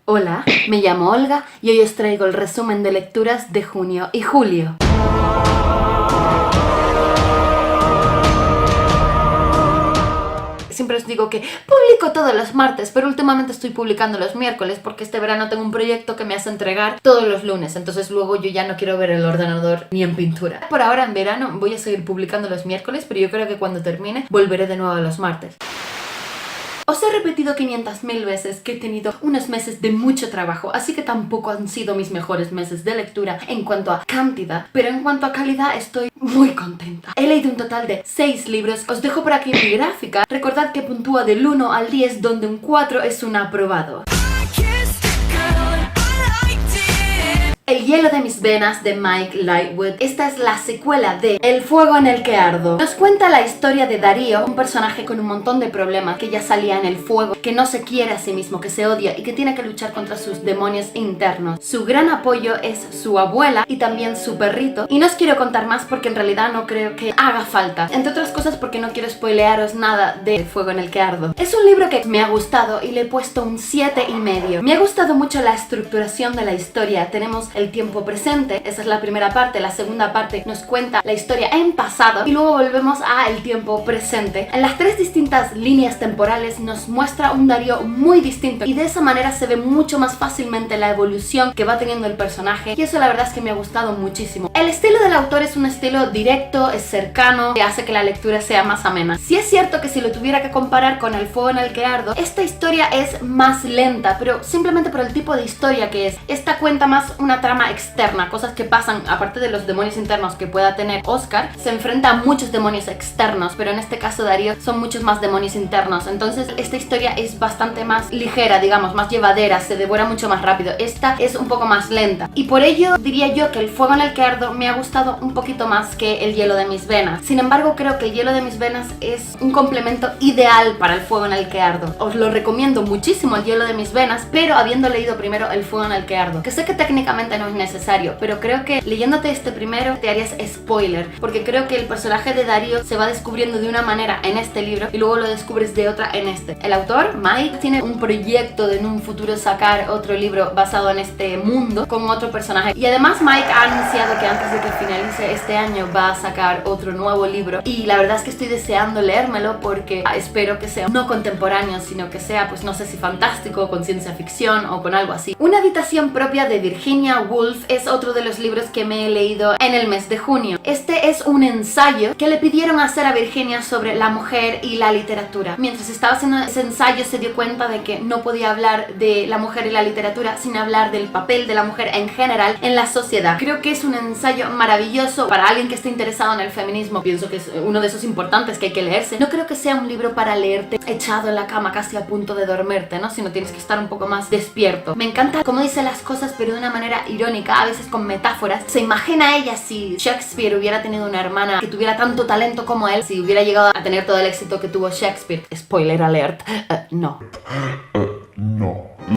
Hola, me llamo Olga y hoy os traigo el resumen de lecturas de junio y julio. Siempre os digo que publico todos los martes, pero últimamente estoy publicando los miércoles porque este verano tengo un proyecto que me hace entregar todos los lunes, entonces luego yo ya no quiero ver el ordenador ni en pintura. Por ahora en verano voy a seguir publicando los miércoles, pero yo creo que cuando termine volveré de nuevo a los martes. Os he repetido 500.000 veces que he tenido unos meses de mucho trabajo, así que tampoco han sido mis mejores meses de lectura en cuanto a cantidad, pero en cuanto a calidad estoy muy contenta. He leído un total de 6 libros, os dejo por aquí mi gráfica. Recordad que puntúa del 1 al 10, donde un 4 es un aprobado. El hielo de mis venas de Mike Lightwood. Esta es la secuela de El fuego en el que ardo. Nos cuenta la historia de Darío, un personaje con un montón de problemas, que ya salía en el fuego, que no se quiere a sí mismo, que se odia y que tiene que luchar contra sus demonios internos. Su gran apoyo es su abuela y también su perrito. Y no os quiero contar más porque en realidad no creo que haga falta. Entre otras cosas porque no quiero spoilearos nada de El fuego en el que ardo. Es un libro que me ha gustado y le he puesto un 7,5. Me ha gustado mucho la estructuración de la historia. Tenemos el tiempo presente, esa es la primera parte. La segunda parte nos cuenta la historia en pasado y luego volvemos a el tiempo presente. En las 3 distintas líneas temporales nos muestra un Darío muy distinto y de esa manera se ve mucho más fácilmente la evolución que va teniendo el personaje, y eso la verdad es que me ha gustado muchísimo. El estilo del autor es un estilo directo, es cercano, que hace que la lectura sea más amena. Sí es cierto que si lo tuviera que comparar con El fuego en el que ardo, esta historia es más lenta, pero simplemente por el tipo de historia que es. Esta cuenta más una trama externa, cosas que pasan aparte de los demonios internos que pueda tener Oscar. Se enfrenta a muchos demonios externos, pero en este caso Darío son muchos más demonios internos. Entonces esta historia es bastante más ligera, digamos, más llevadera, se devora mucho más rápido. Esta es un poco más lenta y por ello diría yo que El fuego en el que ardo me ha gustado un poquito más que El hielo de mis venas. Sin embargo, creo que El hielo de mis venas es un complemento ideal para El fuego en el que ardo. Os lo recomiendo muchísimo, El hielo de mis venas, pero habiendo leído primero El fuego en el que ardo, que sé que técnicamente no es necesario, pero creo que leyéndote este primero te harías spoiler, porque creo que el personaje de Darío se va descubriendo de una manera en este libro y luego lo descubres de otra en este. El autor, Mike, tiene un proyecto de en un futuro sacar otro libro basado en este mundo con otro personaje, y además Mike ha anunciado que antes de que finalice este año va a sacar otro nuevo libro, y la verdad es que estoy deseando leérmelo porque espero que sea no contemporáneo, sino que sea, pues no sé si fantástico, con ciencia ficción o con algo así. Una habitación propia de Virginia Woolf es otro de los libros que me he leído en el mes de junio. Este es un ensayo que le pidieron hacer a Virginia sobre la mujer y la literatura. Mientras estaba haciendo ese ensayo se dio cuenta de que no podía hablar de la mujer y la literatura sin hablar del papel de la mujer en general en la sociedad. Creo que es un ensayo maravilloso para alguien que esté interesado en el feminismo. Pienso que es uno de esos importantes que hay que leerse. No creo que sea un libro para leerte echado en la cama casi a punto de dormirte, ¿no? Sino tienes que estar un poco más despierto. Me encanta cómo dice las cosas, pero de una manera irónica, a veces con metáforas. Se imagina ella si Shakespeare hubiera tenido una hermana que tuviera tanto talento como él, si hubiera llegado a tener todo el éxito que tuvo Shakespeare. Spoiler alert, no.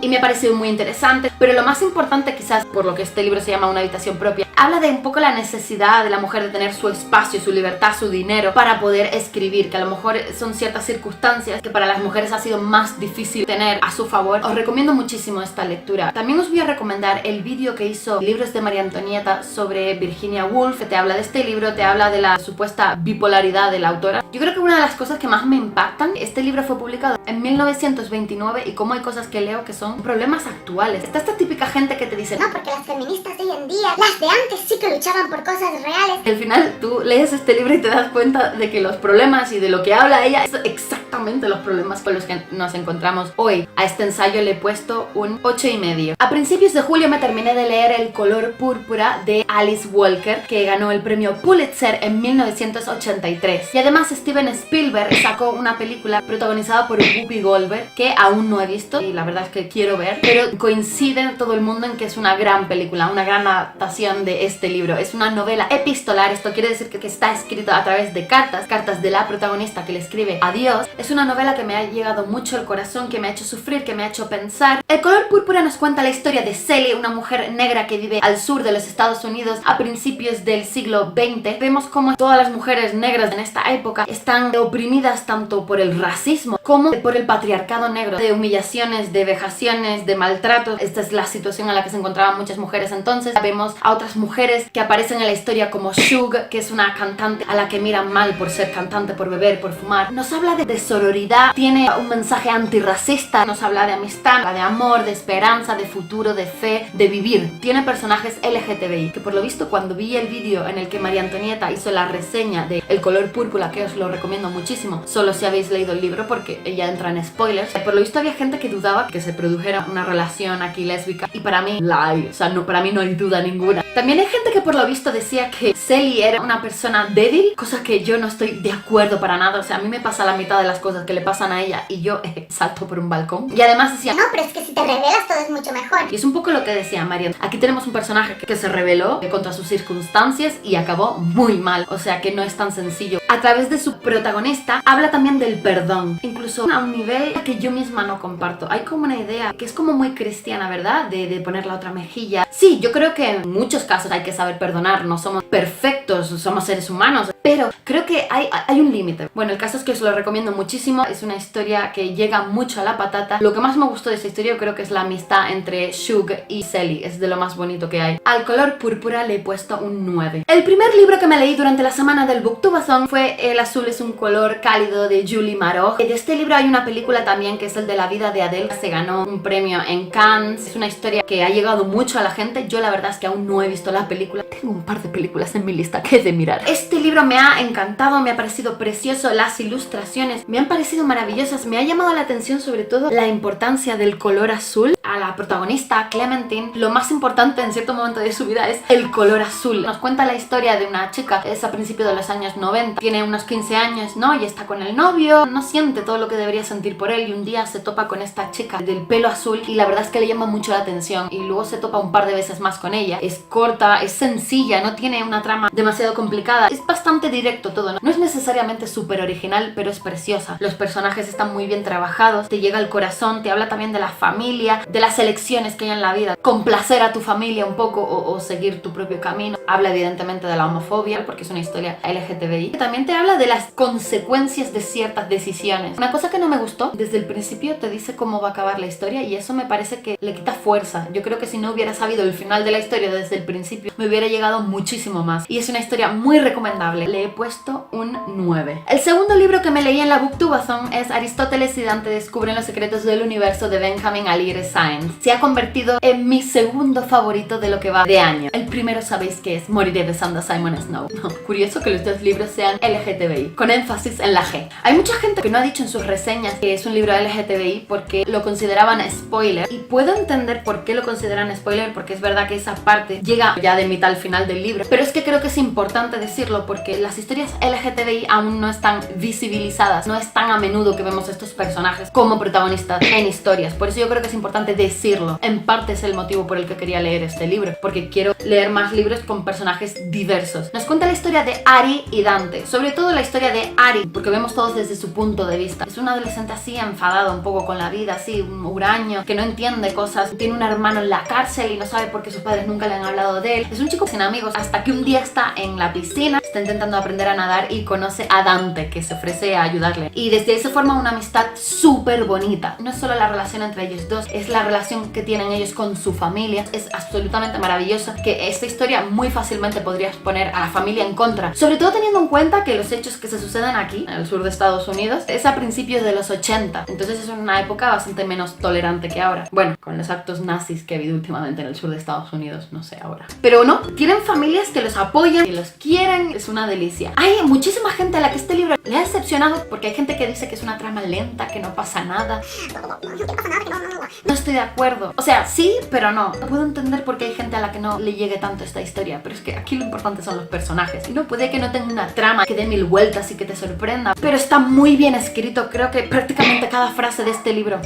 Y me ha parecido muy interesante, pero lo más importante, quizás por lo que este libro se llama Una habitación propia, habla de un poco la necesidad de la mujer de tener su espacio, su libertad, su dinero para poder escribir, que a lo mejor son ciertas circunstancias que para las mujeres ha sido más difícil tener a su favor. Os recomiendo muchísimo esta lectura. También os voy a recomendar el vídeo que hizo Libros de María Antonieta sobre Virginia Woolf, que te habla de este libro, te habla de la supuesta bipolaridad de la autora. Yo creo que una de las cosas que más me impactan, este libro fue publicado en 1929 y cómo hay cosas que leo que son problemas actuales. Está esta típica gente que te dice, no, porque las feministas de hoy en día, las de antes sí que luchaban por cosas reales. Al final tú lees este libro y te das cuenta de que los problemas y de lo que habla ella es exactamente los problemas con los que nos encontramos hoy. A este ensayo le he puesto un 8,5. A principios de julio me terminé de leer El color púrpura de Alice Walker, que ganó el premio Pulitzer en 1983. Y además Steven Spielberg sacó una película protagonizada por Whoopi Goldberg que aún no he visto y la verdad es que quiero ver, pero coincide todo el mundo en que es una gran película, una gran adaptación de este libro. Es una novela epistolar, esto quiere decir que está escrito a través de cartas de la protagonista que le escribe a Dios. Es una novela que me ha llegado mucho al corazón, que me ha hecho sufrir sufrir que me ha hecho pensar. El color púrpura nos cuenta la historia de Sally, una mujer negra que vive al sur de los Estados Unidos a principios del siglo XX. Vemos cómo todas las mujeres negras en esta época están oprimidas tanto por el racismo como por el patriarcado negro, de humillaciones, de vejaciones, de maltratos. Esta es la situación en la que se encontraban muchas mujeres entonces. Vemos a otras mujeres que aparecen en la historia como Shug, que es una cantante a la que miran mal por ser cantante, por beber, por fumar. Nos habla de sororidad, tiene un mensaje antirracista, nos habla de amistad, de amor, de esperanza, de futuro, de fe, de vivir. Tiene personajes LGTBI, que por lo visto cuando vi el vídeo en el que María Antonieta hizo la reseña de El color púrpura, que os lo recomiendo muchísimo, solo si habéis leído el libro porque ella entra en spoilers, por lo visto había gente que dudaba que se produjera una relación aquí lésbica, y para mí la hay, o sea, no, para mí no hay duda ninguna. También hay gente que por lo visto decía que Sally era una persona débil, cosa que yo no estoy de acuerdo para nada. O sea, a mí me pasa la mitad de las cosas que le pasan a ella y yo salto por un balcón. Y además decía, No, pero es que si te revelas todo es mucho mejor. y es un poco lo que decía Marion. Aquí tenemos un personaje que se rebeló contra sus circunstancias y acabó muy mal. O sea que no es tan sencillo. A través de su protagonista habla también del perdón, incluso a un nivel que yo misma no comparto. Hay como una idea que es como muy cristiana, ¿verdad? De poner la otra mejilla. Sí, yo creo que en muchos casos hay que saber perdonar. No somos perfectos, somos seres humanos, pero creo que hay un límite. Bueno, el caso es que os lo recomiendo muchísimo. Es una historia que llega mucho a la patata. Lo que más me gustó de esta historia yo creo que es la amistad entre Shug y Sally. Es de lo más bonito que hay. Al color púrpura le he puesto un 9. El primer libro que me leí durante la semana del Booktubathon fue El azul es un color cálido, de Julie Maroch. De este libro hay una película también que es el de la vida de Adele. Se ganó un premio en Cannes. Es una historia que ha llegado mucho a la gente. Yo la verdad es que aún no he visto la película. Tengo un par de películas en mi lista que he de mirar. Este libro me ha encantado, me ha parecido precioso. Las ilustraciones me han parecido maravillosas. Me ha llamado la atención sobre todo la importancia del color azul. A la protagonista, Clementine, lo más importante en cierto momento de su vida es el color azul. Nos cuenta la historia de una chica, es a principios de los años 90, tiene unos 15 años, ¿no? Y está con el novio, no siente todo lo que debería sentir por él, y un día se topa con esta chica del pelo azul y la verdad es que le llama mucho la atención, y luego se topa un par de veces más con ella. Es corta, es sencilla, no tiene una trama demasiado complicada, es bastante directo todo, ¿no? No es necesariamente súper original, pero es preciosa. Los personajes están muy bien trabajados, te llega al corazón, te habla también de la familia, de las elecciones que hay en la vida, complacer a tu familia un poco o seguir tu propio camino. Habla evidentemente de la homofobia porque es una historia LGTBI. También te habla de las consecuencias de ciertas decisiones. Una cosa que no me gustó, desde el principio te dice cómo va a acabar la historia y eso me parece que le quita fuerza. Yo creo que si no hubiera sabido el final de la historia desde el principio me hubiera llegado muchísimo más, y es una historia muy recomendable. Le he puesto un 9. El segundo libro que me leí en la Booktubathon es Aristóteles y Dante descubren los secretos del universo, de Benjamin Alire Sáenz. Se ha convertido en mi segundo favorito de lo que va de año. El primero sabéis que es Moriré besando a Simon Snow. Curioso que los dos libros sean LGTBI, con énfasis en la G. Hay mucha gente que no ha dicho en sus reseñas que es un libro LGTBI porque lo consideraban spoiler, y puedo entender por qué lo consideran spoiler, porque es verdad que esa parte llega ya de mitad al final del libro, pero es que creo que es importante decirlo porque las historias LGTBI aún no están visibilizadas, no es tan a menudo que vemos estos personajes como protagonistas en historias. Por eso yo creo que es importante decirlo. En parte es el motivo por el que quería leer este libro, porque quiero leer más libros con personajes diversos. Nos cuenta la historia de Ari y Dante, sobre todo la historia de Ari, porque vemos todos desde su punto de vista. Es un adolescente así enfadado un poco con la vida, así un huraño, que no entiende cosas, tiene un hermano en la cárcel y no sabe por qué sus padres nunca le han hablado de él. Es un chico sin amigos, hasta que un día está en la piscina, está intentando aprender a nadar y conoce a Dante, que se ofrece a ayudarle, y desde ahí se forma una amistad súper bonita. No es solo la relación entre ellos dos, es la relación que tienen ellos con su familia. Es absolutamente maravillosa, que esta historia muy fácilmente podrías poner a la familia en contra, sobre todo teniendo en cuenta que los hechos que se suceden aquí, en el sur de Estados Unidos, es a principios de los 80, entonces es una época bastante menos tolerante que ahora. Bueno, con los actos nazis que ha habido últimamente en el sur de Estados Unidos, no sé ahora. Pero no, tienen familias que los apoyan, que los quieren, es una delicia. Hay muchísima gente a la que este libro le ha decepcionado, porque hay gente que dice que es una trama lenta, que no pasa nada. No pasa nada, que no. No estoy de acuerdo. O sea, sí, pero no. Puedo entender por qué hay gente a la que no le llegue tanto esta historia, pero es que aquí lo importante son los personajes. Y no puede que no tenga una trama que dé mil vueltas y que te sorprenda, pero está muy bien escrito. Creo que prácticamente cada frase de este libro.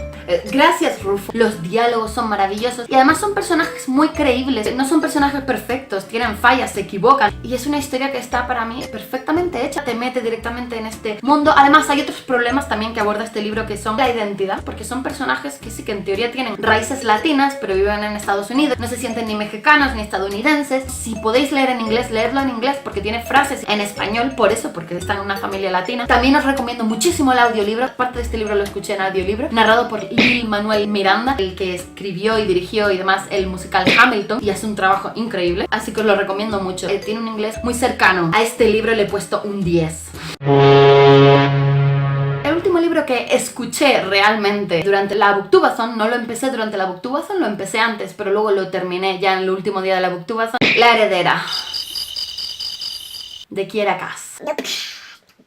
Gracias, Rufo. Los diálogos son maravillosos y además son personajes muy creíbles. No son personajes perfectos, tienen fallas, se equivocan. Y es una historia que está para mí perfectamente hecha. Te mete directamente en este mundo. Además, hay otros problemas también que aborda este libro, que son la identidad, porque son personajes que sí que en teoría tienen raíces latinas, pero viven en Estados Unidos. No se sienten ni mexicanos ni estadounidenses. Si podéis leer en inglés, leedlo en inglés, porque tiene frases en español, por eso, porque están en una familia latina. También os recomiendo muchísimo el audiolibro. Parte de este libro lo escuché en audiolibro, narrado por Lin-Manuel Miranda, el que escribió y dirigió y demás el musical Hamilton, y hace un trabajo increíble, así que os lo recomiendo mucho. Tiene un inglés muy cercano. A este libro le he puesto un 10. El último libro que escuché realmente durante la Booktubathon, no lo empecé durante la Booktubathon, lo empecé antes, pero luego lo terminé ya en el último día de la Booktubathon. La heredera, de Kiera Cass.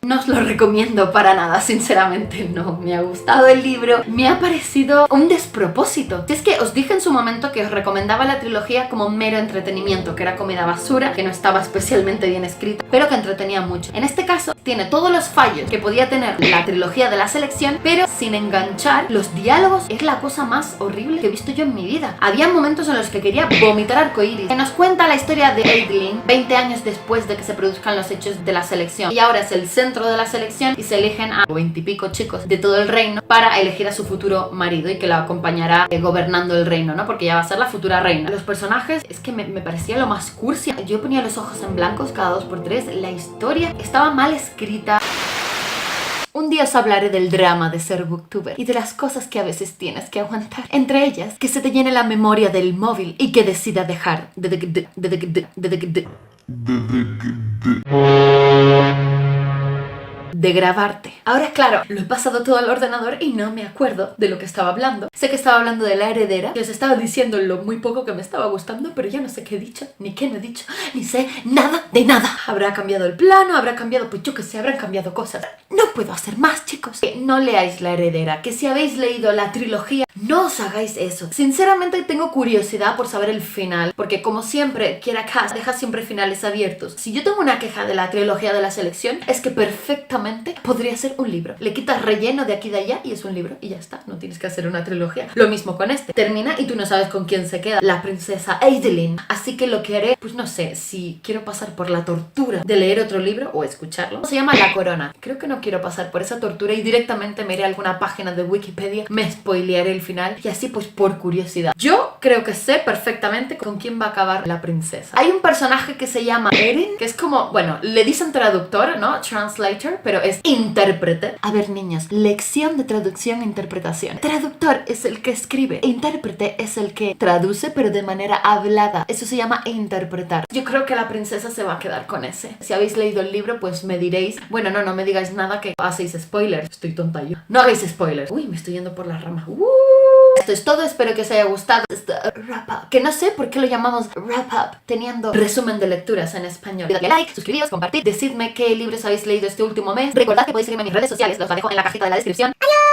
No os lo recomiendo para nada, sinceramente no me ha gustado el libro, me ha parecido un despropósito. Si es que os dije en su momento que os recomendaba la trilogía como mero entretenimiento, que era comida basura, que no estaba especialmente bien escrita, pero que entretenía mucho. En este caso tiene todos los fallos que podía tener la trilogía de la selección, pero sin enganchar. Los diálogos es la cosa más horrible que he visto yo en mi vida. Había momentos en los que quería vomitar arcoíris. Que nos cuenta la historia de Adeline 20 años después de que se produzcan los hechos de la selección, y ahora es el centro de la selección y se eligen a 20 y pico chicos de todo el reino para elegir a su futuro marido y que la acompañará gobernando el reino, ¿no? Porque ya va a ser la futura reina. Los personajes es que me parecía lo más cursi. Yo ponía los ojos en blancos cada 2x3. La historia estaba mal escrita. Un día os hablaré del drama de ser booktuber y de las cosas que a veces tienes que aguantar. Entre ellas, que se te llene la memoria del móvil y que decida dejar de grabarte. Ahora, claro, lo he pasado todo al ordenador y no me acuerdo de lo que estaba hablando. Sé que estaba hablando de la heredera, que os estaba diciendo lo muy poco que me estaba gustando, pero ya no sé qué he dicho, ni qué no he dicho, ni sé nada de nada. Habrá cambiado el plano, habrá cambiado, pues yo que sé, habrán cambiado cosas. No puedo hacer más, chicos. Que no leáis la heredera, que si habéis leído la trilogía, no os hagáis eso. Sinceramente tengo curiosidad por saber el final, porque como siempre, Kiera Cass deja siempre finales abiertos. Si yo tengo una queja de la trilogía de la selección, es que perfectamente podría ser un libro. Le quitas relleno de aquí y de allá y es un libro y ya está. No tienes que hacer una trilogía. Lo mismo con este. Termina y tú no sabes con quién se queda. La princesa Adeline. Así que lo que haré, pues no sé, si quiero pasar por la tortura de leer otro libro o escucharlo. Se llama La Corona. Creo que no quiero pasar por esa tortura y directamente me iré a alguna página de Wikipedia, me spoilearé el final y así pues por curiosidad. Yo creo que sé perfectamente con quién va a acabar la princesa. Hay un personaje que se llama Erin, que es como, bueno, le dicen traductor, ¿no? Translator, pero es intérprete. A ver, niños, lección de traducción e interpretación. Traductor es el que escribe, intérprete es el que traduce, pero de manera hablada. Eso se llama interpretar. Yo creo que la princesa se va a quedar con ese. Si habéis leído el libro, pues me diréis. Bueno, no me digáis nada que hacéis spoilers. Estoy tonta yo. No hagáis spoilers. Uy, me estoy yendo por la rama. Esto es todo, espero que os haya gustado este wrap up, que no sé por qué lo llamamos wrap up, teniendo resumen de lecturas en español. Dadle like, suscribíos, compartid, decidme qué libros habéis leído este último mes. Recordad que podéis seguirme en mis redes sociales, los dejo en la cajita de la descripción. ¡Adiós!